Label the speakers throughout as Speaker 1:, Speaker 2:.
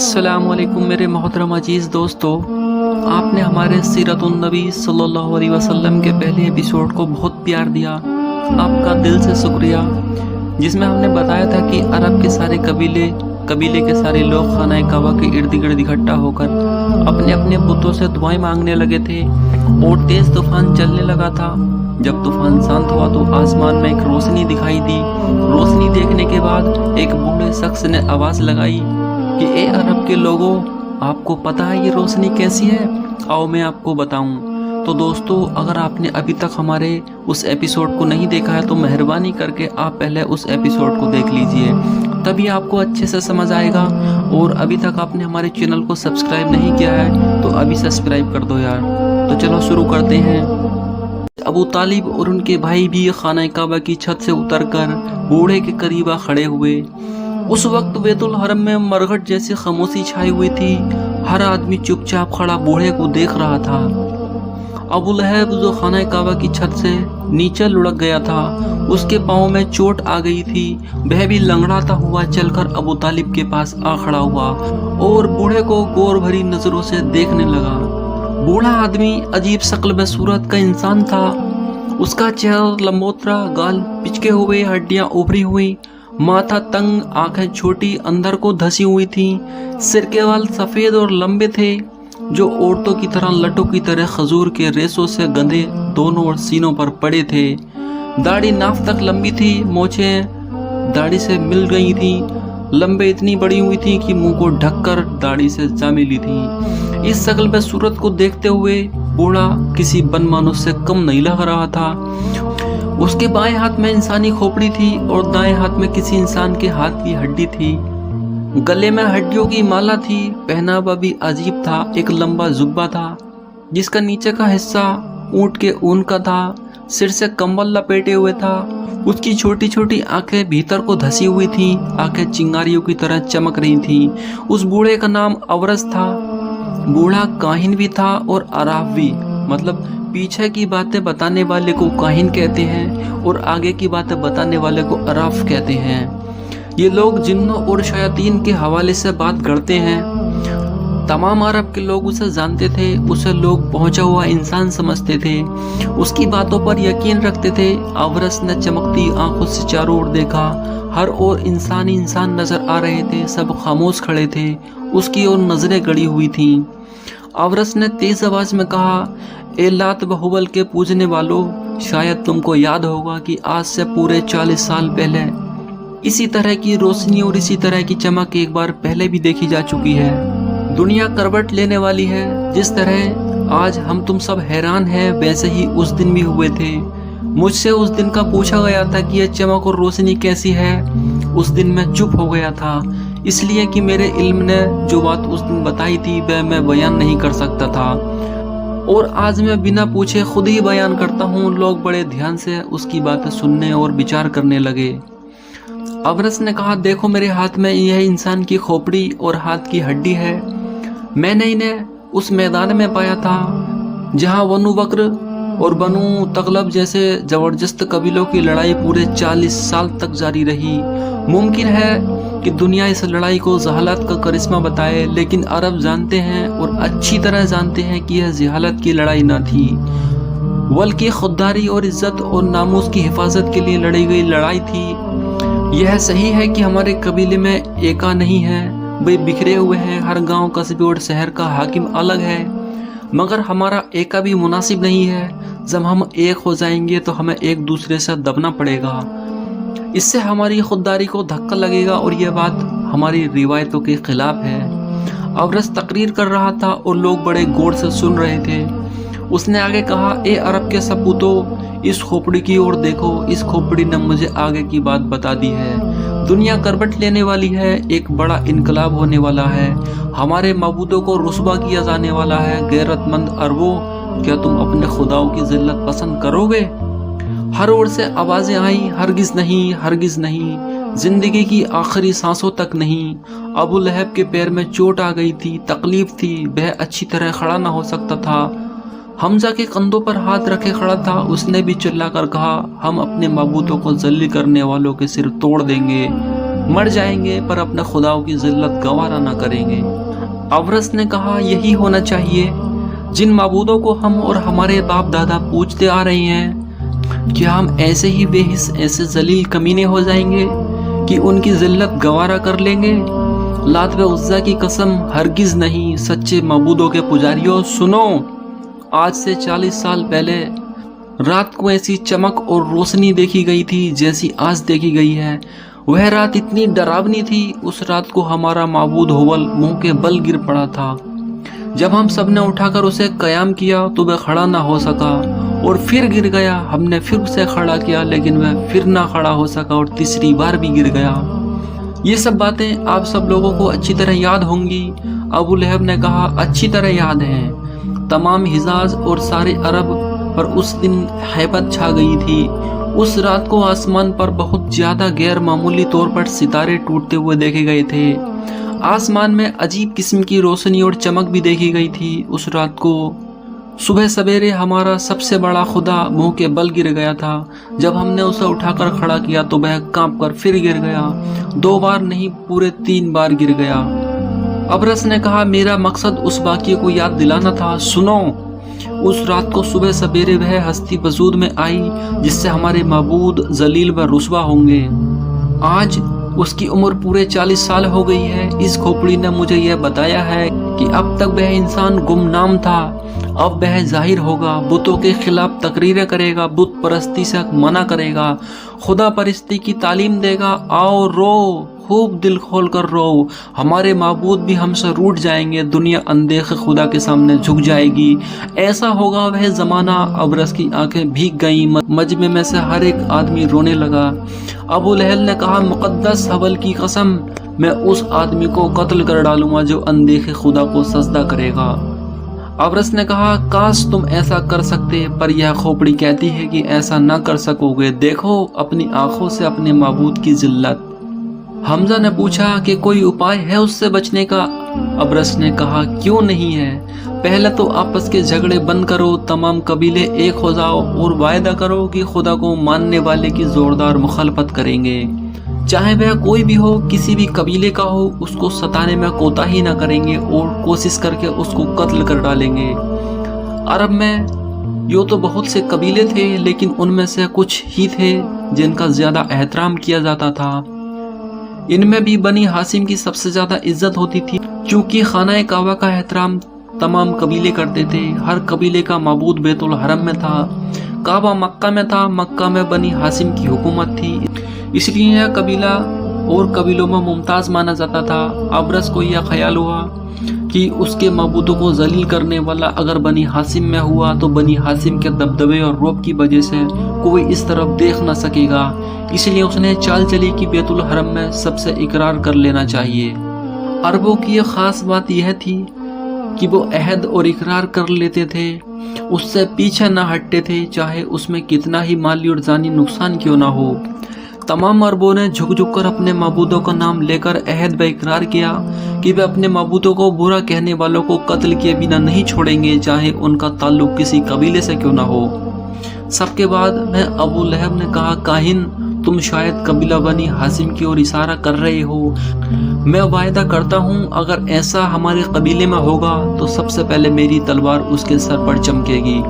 Speaker 1: अस्सलाम वालेकुम मेरे मोहतरम अजीज़ दोस्तों, आपने हमारे सीरतुन नबी सल्लल्लाहु अलैहि वसल्लम के पहले एपिसोड को बहुत प्यार दिया। आपका दिल से शुक्रिया, जिसमें हमने बताया था कि अरब के सारे कबीले के सारे लोग खाना काबा के इर्द गिर्द इकट्ठा होकर अपने अपने बुतों से दुआएं मांगने लगे थे और तेज तूफान चलने लगा था। जब तूफान शांत हुआ तो आसमान में एक रोशनी दिखाई दी। रोशनी देखने के बाद एक बूढ़े शख्स ने आवाज़ लगाई कि ए अरब के लोगों, आपको पता है ये रोशनी कैसी है? आओ मैं आपको बताऊं। तो दोस्तों, अगर आपने अभी तक हमारे उस एपिसोड को नहीं देखा है तो मेहरबानी करके आप पहले उस एपिसोड को देख लीजिए, तभी आपको अच्छे से समझ आएगा। और अभी तक आपने हमारे चैनल को सब्सक्राइब नहीं किया है तो अभी सब्सक्राइब कर दो यार। तो चलो शुरू करते हैं। अबू तालिब और उनके भाई भी खाना काबा की छत से उतरकर बूढ़े के करीब आ खड़े हुए। उस वक्त बैतुल हरम में मरघट जैसी खामोशी छाई हुई थी। हर आदमी चुपचाप खड़ा बूढ़े को देख रहा था। अबू लहब, जो खाना काबा की छत से नीचे लुढ़क गया था, उसके पाँव में चोट आ गई थी। वह भी लंगड़ाता हुआ चलकर अबू तालिब के पास आ खड़ा हुआ और बूढ़े को गौर भरी नजरों से देखने लगा। बूढ़ा आदमी अजीब शक्ल में सूरत का इंसान था। उसका चेहरा लंबोतरा, गाल पिचके हुए, हड्डियां उभरी हुई, माथा तंग, आंखें छोटी, अंदर को धसी हुई थी। सिर के बाल सफेद और लंबे थे, जो औरतों की तरह लटों की तरह खजूर के रेशों से गंधे दोनों और सीनों पर पड़े थे। दाढ़ी नाफ तक लंबी थी, मोछें दाढ़ी से मिल गई थी, लंबे इतनी बड़ी हुई थी कि मुंह को ढककर दाढ़ी से जा मिली थी। इस शक्ल में सूरत को देखते हुए बूढ़ा किसी बनमानुष से कम नहीं लग रहा था। उसके बाएं हाथ में इंसानी खोपड़ी थी और दाएं हाथ में किसी इंसान के हाथ की हड्डी थी। गले में हड्डियों की माला थी। पहनावा भी अजीब था। एक लंबा जुब्बा था जिसका नीचे का हिस्सा ऊंट के ऊन का था। सिर से कंबल लपेटे हुए था। उसकी छोटी छोटी आंखें भीतर को धसी हुई थी। आंखें चिंगारियों की तरह चमक रही थी। उस बूढ़े का नाम अवरस था। बूढ़ा काहिन भी था और अराफ भी, मतलब पीछे की बातें बताने वाले को काहिन कहते हैं और आगे की बातें बताने वाले को अराफ कहते हैं। ये लोग जिन्नों और शयातीन के हवाले से बात करते हैं। तमाम अरब के लोग उसे जानते थे। उसे लोग पहुंचा हुआ इंसान समझते थे। उसकी बातों पर यकीन रखते थे। अवरस ने चमकती आंखों से चारों ओर देखा। हर ओर इंसान ही इंसान नजर आ रहे थे। सब खामोश खड़े थे, उसकी ओर नजरें गड़ी हुई थीं। अवरस ने तेज आवाज में कहा, ए लात व हुबल के पूजने वालों, शायद तुमको याद होगा कि आज से पूरे 40 साल पहले इसी तरह की रोशनी और इसी तरह की चमक एक बार पहले भी देखी जा चुकी है। दुनिया करवट लेने वाली है। जिस तरह आज हम तुम सब हैरान हैं, वैसे ही उस दिन भी हुए थे। मुझसे उस दिन का पूछा गया था कि यह चमक और रोशनी कैसी है। उस दिन मैं चुप हो गया था, इसलिए कि मेरे इल्म ने जो बात उस दिन बताई थी वह मैं बयान नहीं कर सकता था, और आज मैं बिना पूछे खुद ही बयान करता हूँ। लोग बड़े ध्यान से उसकी बातें सुनने और विचार करने लगे। अवरस ने कहा, देखो मेरे हाथ में यह इंसान की खोपड़ी और हाथ की हड्डी है। मैंने इन्हें उस मैदान में पाया था जहाँ बनु बकर और बनु तगलब जैसे जबरदस्त कबीलों की लड़ाई पूरे 40 साल तक जारी रही। मुमकिन है कि दुनिया इस लड़ाई को जहालत का करिश्मा बताए, लेकिन अरब जानते हैं और अच्छी तरह जानते हैं कि यह जहालत की लड़ाई न थी, बल्कि खुददारी और इज्जत और नामूस की हिफाजत के लिए लड़ी गई लड़ाई थी। यह सही है कि हमारे कबीले में एका नहीं है, वे बिखरे हुए हैं। हर गांव, कस्बे और शहर का हाकिम अलग है, मगर हमारा एका भी मुनासिब नहीं है। जब हम एक हो जाएंगे तो हमें एक दूसरे से दबना पड़ेगा। इससे हमारी खुददारी को धक्का लगेगा और यह बात हमारी रिवायतों के खिलाफ है। अवरस तकरीर कर रहा था और लोग बड़े गौर से सुन रहे थे। उसने आगे कहा, ए अरब के सपूतों, इस खोपड़ी की ओर देखो। इस खोपड़ी ने मुझे आगे की बात बता दी है। दुनिया करवट लेने वाली है। एक बड़ा इनकलाब होने वाला है। हमारे मबूदों को रुस्वा किया जाने वाला है। गैरतमंद अरबों, क्या तुम अपने खुदाओं की जिल्लत पसंद करोगे? हर ओर से आवाजें आई, हरगिज नहीं, हरगिज नहीं, जिंदगी की आखिरी सांसों तक नहीं। अबू लहब के पैर में चोट आ गई थी, तकलीफ थी, वह अच्छी तरह खड़ा ना हो सकता था। हमजा के कंधों पर हाथ रखे खड़ा था। उसने भी चिल्लाकर कहा, हम अपने मबूदों को जल्ली करने वालों के सिर तोड़ देंगे। मर जाएंगे पर अपने खुदाओं की जिल्लत गवारा ना करेंगे। अवरस ने कहा, यही होना चाहिए जिन माबूदों को हम और हमारे बाप दादा पूजते आ रहे हैं। क्या हम ऐसे ही बेहिस, ऐसे जलील कमीने हो जाएंगे कि उनकी जिल्लत गवारा कर लेंगे? लात व उज़्ज़ा की कसम, हरगिज नहीं। सच्चे माबूदों के पुजारियों सुनो, आज से 40 साल पहले रात को ऐसी चमक और रोशनी देखी गई थी जैसी आज देखी गई है। वह रात इतनी डरावनी थी, उस रात को हमारा माबूद हुबल मुंह के बल गिर पड़ा था। जब हम सब ने उठाकर उसे कयाम किया तो वह खड़ा ना हो सका और फिर गिर गया। हमने फिर उसे खड़ा किया लेकिन वह फिर ना खड़ा हो सका और तीसरी बार भी गिर गया। ये सब बातें आप सब लोगों को अच्छी तरह याद होंगी। अबू लहब ने कहा, अच्छी तरह याद है। तमाम हिजाज और सारे अरब पर उस दिन हैबत छा गई थी। उस रात को आसमान पर बहुत ज्यादा गैर मामूली तौर पर सितारे टूटते हुए देखे गए थे। आसमान में अजीब किस्म की रोशनी और चमक भी देखी गई थी। उस रात को सुबह सवेरे हमारा सबसे बड़ा खुदा मुंह के बल गिर गया था। जब हमने उसे उठाकर खड़ा किया तो वह कांप कर फिर गिर गया। 2 बार नहीं, पूरे 3 बार गिर गया। अबरस ने कहा, मेरा मकसद उस वाक़ये को याद दिलाना था। सुनो, उस रात को सुबह सवेरे वह हस्ती वजूद में आई जिससे हमारे माबूद जलील व रुस्वा होंगे। आज उसकी उम्र पूरे 40 साल हो गई है। इस खोपड़ी ने मुझे यह बताया है कि अब तक वह इंसान गुमनाम था, अब वह जाहिर होगा, बुतों के खिलाफ तकरीरें करेगा, बुत परस्ती से मना करेगा, खुदा परस्ती की तालीम देगा। आओ रो, खूब दिल खोल कर रो, हमारे माबूद भी हमसे रूठ जाएंगे, दुनिया अनदेखे खुदा के सामने झुक जाएगी। ऐसा होगा वह ज़माना। अबरस की आंखें भीग गईं, मजमे में से हर एक आदमी रोने लगा। अबू लहल ने कहा, मुक़द्दस हबल की कसम, मैं उस आदमी को कत्ल कर डालूंगा जो अनदेखे खुदा को सजदा करेगा। अबरस ने कहा, काश तुम ऐसा कर सकते, पर यह खोपड़ी कहती है कि ऐसा ना कर सकोगे। देखो अपनी आंखों से अपने माबूद की जिल्लत। हमजा ने पूछा कि कोई उपाय है उससे बचने का? अबरस ने कहा, क्यों नहीं है। पहले तो आपस के झगड़े बंद करो, तमाम कबीले एक हो जाओ और वायदा करो कि खुदा को मानने वाले की जोरदार मुखालफत करेंगे। चाहे वह कोई भी हो, किसी भी कबीले का हो, उसको सताने में कोताही न करेंगे और कोशिश करके उसको कत्ल कर डालेंगे। अरब में यूँ तो बहुत से कबीले थे, लेकिन उनमें से कुछ ही थे जिनका ज़्यादा एहतराम किया जाता था। इनमें भी बनी हाशिम की सबसे ज़्यादा इज्जत होती थी, क्योंकि खाना काबा का एहतराम तमाम कबीले करते थे। हर कबीले का माबूद बैतुल हरम में था, काबा मक्का में था। मक्का में बनी हाशिम की हुकूमत थी, इसलिए यह कबीला और कबीलों में मुमताज़ माना जाता था। अबरस को यह ख्याल हुआ कि उसके माबूदों को जलील करने वाला अगर बनी हाशिम में हुआ तो बनी हाशिम के दबदबे और रौब की वजह से कोई इस तरफ देख न सकेगा। इसलिए उसने चाल चली कि बैतुल हरम में सबसे इकरार कर लेना चाहिए। अरबों की एक ख़ास बात यह थी कि वो अहद और इकरार कर लेते थे, उससे पीछे न हटते थे, चाहे उसमें कितना ही माली और जानी नुकसान क्यों ना हो। तमाम अरबों ने झुक झुक कर अपने माबूदों का नाम लेकर अहद व इकरार किया कि वे अपने माबूदों को बुरा कहने वालों को कत्ल किए बिना नहीं छोड़ेंगे, चाहे उनका ताल्लुक किसी कबीले से क्यों ना हो। सबके बाद में अबू लहब ने कहा, काहिन, तुम शायद कबीला बनी हाशिम की ओर इशारा कर रहे हो। मैं वायदा करता हूँ, अगर ऐसा हमारे कबीले में होगा तो सबसे पहले मेरी तलवार उसके सर पर चमकेगी।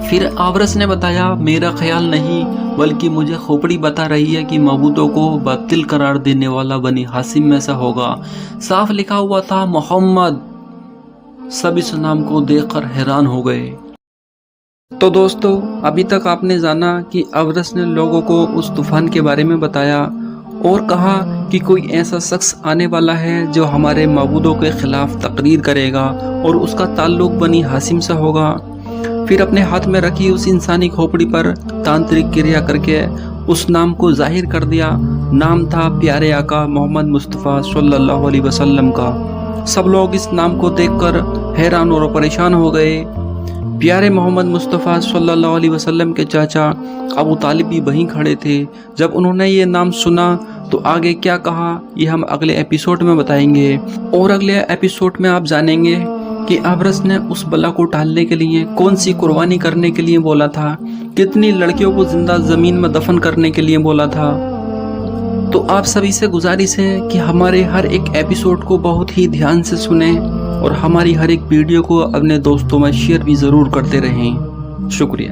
Speaker 1: फिर अबरस ने बताया, मेरा ख्याल नहीं बल्कि मुझे खोपड़ी बता रही है कि माबूदों को बातिल करार देने वाला बनी हाशिम में से होगा। साफ लिखा हुआ था मोहम्मद। सब इस नाम को देखकर हैरान हो गए। तो दोस्तों, अभी तक आपने जाना कि अबरस ने लोगों को उस तूफान के बारे में बताया और कहा कि कोई ऐसा शख्स आने वाला है जो हमारे माबूदों के खिलाफ तकरीर करेगा और उसका ताल्लुक बनी हाशिम से होगा। फिर अपने हाथ में रखी उस इंसानी खोपड़ी पर तांत्रिक क्रिया करके उस नाम को जाहिर कर दिया। नाम था प्यारे आका मोहम्मद मुस्तफ़ा सल्लल्लाहु अलैहि वसल्लम का। सब लोग इस नाम को देखकर हैरान और परेशान हो गए। प्यारे मोहम्मद मुस्तफ़ा सल्लल्लाहु अलैहि वसल्लम के चाचा अबू तालिब भी वहीं खड़े थे। जब उन्होंने ये नाम सुना तो आगे क्या कहा, ये हम अगले एपिसोड में बताएंगे। और अगले एपिसोड में आप जानेंगे कि अबरस ने उस बला को टालने के लिए कौन सी कुर्बानी करने के लिए बोला था, कितनी लड़कियों को जिंदा ज़मीन में दफन करने के लिए बोला था। تو آپ سبھی سے گزارش ہے کہ ہمارے ہر ایک ایپیسوڈ کو بہت ہی دھیان سے سنیں اور ہماری ہر ایک ویڈیو کو اپنے دوستوں میں شیئر بھی ضرور کرتے رہیں. شکریہ.